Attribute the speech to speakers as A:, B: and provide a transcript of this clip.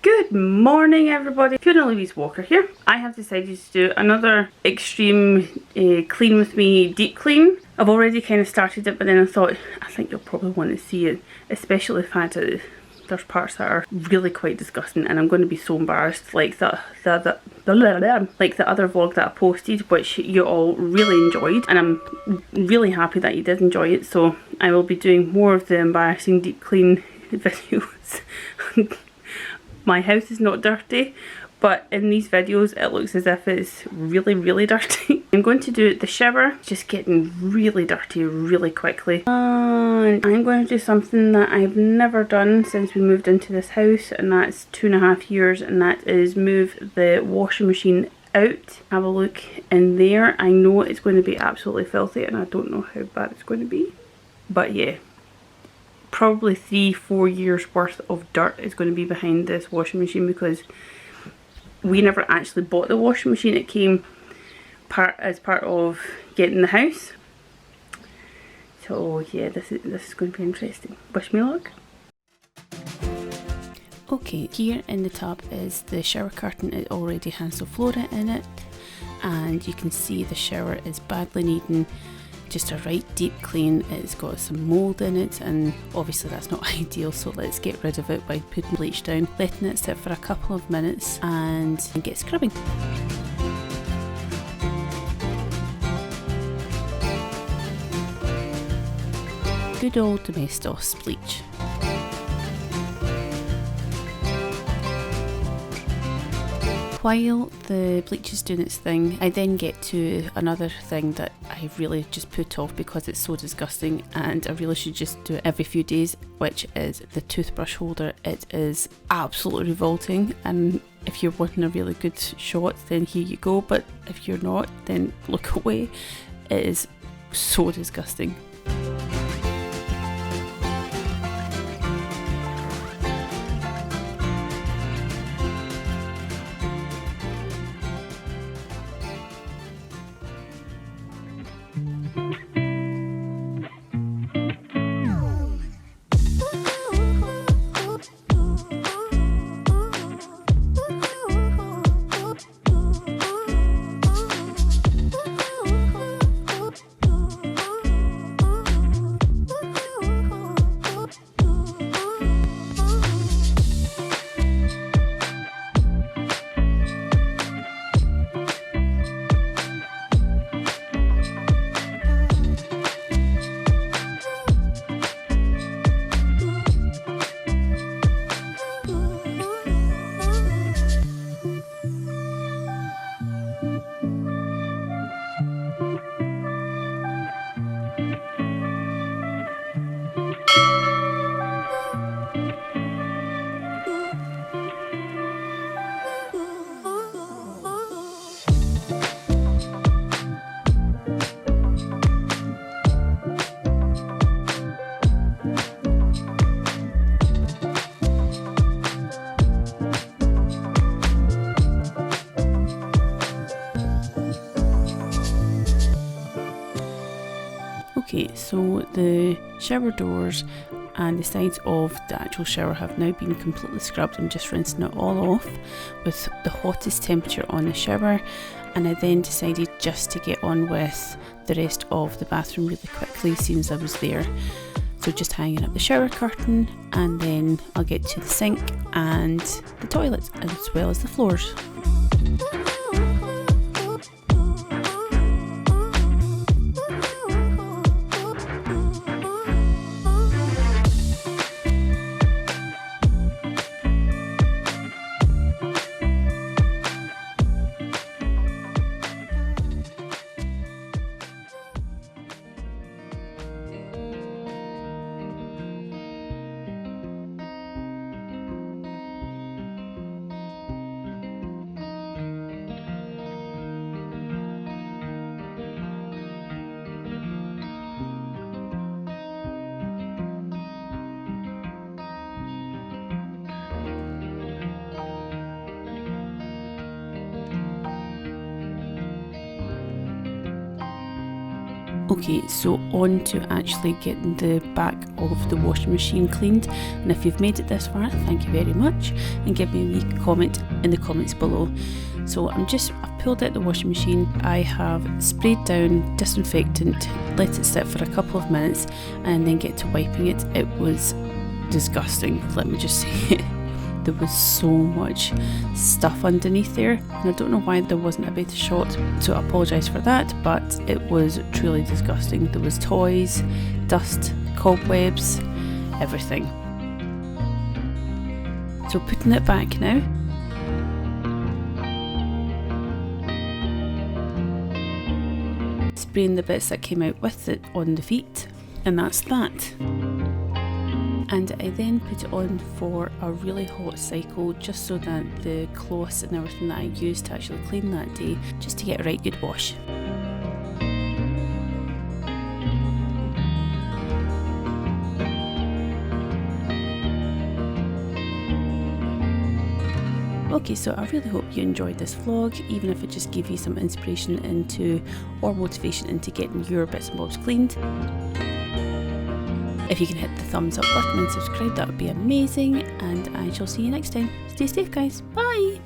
A: Good morning everybody, Fiona Louise Walker here. I have decided to do another extreme clean with me deep clean. I've already kind of started it, but then I thought I think you'll probably want to see it, especially the fact that there's parts that are really quite disgusting and I'm going to be so embarrassed, like the other vlog that I posted, which you all really enjoyed, and I'm really happy that you did enjoy it. So I will be doing more of the embarrassing deep clean videos. My house is not dirty, but in these videos it looks as if it's really dirty. I'm going to do the shower, just getting really dirty really quickly. And I'm going to do something that I've never done since we moved into this house, and that's 2.5 years, and that is move the washing machine out. Have a look in there. I know it's going to be absolutely filthy and I don't know how bad it's going to be, but yeah. Probably 3-4 years worth of dirt is going to be behind this washing machine, because we never actually bought the washing machine. It came as part of getting the house. So yeah, this is going to be interesting. Wish me luck. Okay, here in the tub is the shower curtain. It already has the flora in it, and you can see the shower is badly needing just a right deep clean. It's got some mould in it, and obviously that's not ideal, so let's get rid of it by putting bleach down, letting it sit for a couple of minutes and get scrubbing. Good old Domestos bleach. While the bleach is doing its thing, I then get to another thing that I really just put off because it's so disgusting and I really should just do it every few days, which is the toothbrush holder. It is absolutely revolting, and if you're wanting a really good shot, then here you go, but if you're not, then look away. It is so disgusting. Okay, so the shower doors and the sides of the actual shower have now been completely scrubbed. I'm just rinsing it all off with the hottest temperature on the shower, and I then decided just to get on with the rest of the bathroom really quickly, seeing as I was there. So just hanging up the shower curtain, and then I'll get to the sink and the toilet, as well as the floors. Okay, so on to actually getting the back of the washing machine cleaned, and if you've made it this far, thank you very much, and give me a wee comment in the comments below. So I've pulled out the washing machine, I have sprayed down disinfectant, let it sit for a couple of minutes, and then get to wiping it. It was disgusting, let me just say. There was so much stuff underneath there, and I don't know why there wasn't a better shot, so I apologise for that, but it was truly disgusting. There was toys, dust, cobwebs, everything. So putting it back now. Spraying the bits that came out with it on the feet, and that's that. And I then put it on for a really hot cycle, just so that the cloths and everything that I used to actually clean that day, just to get a right good wash. Okay, so I really hope you enjoyed this vlog, even if it just gave you some inspiration into, or motivation into getting your bits and bobs cleaned. If you can hit the thumbs up button and subscribe, that would be amazing, and I shall see you next time. Stay safe, guys. Bye!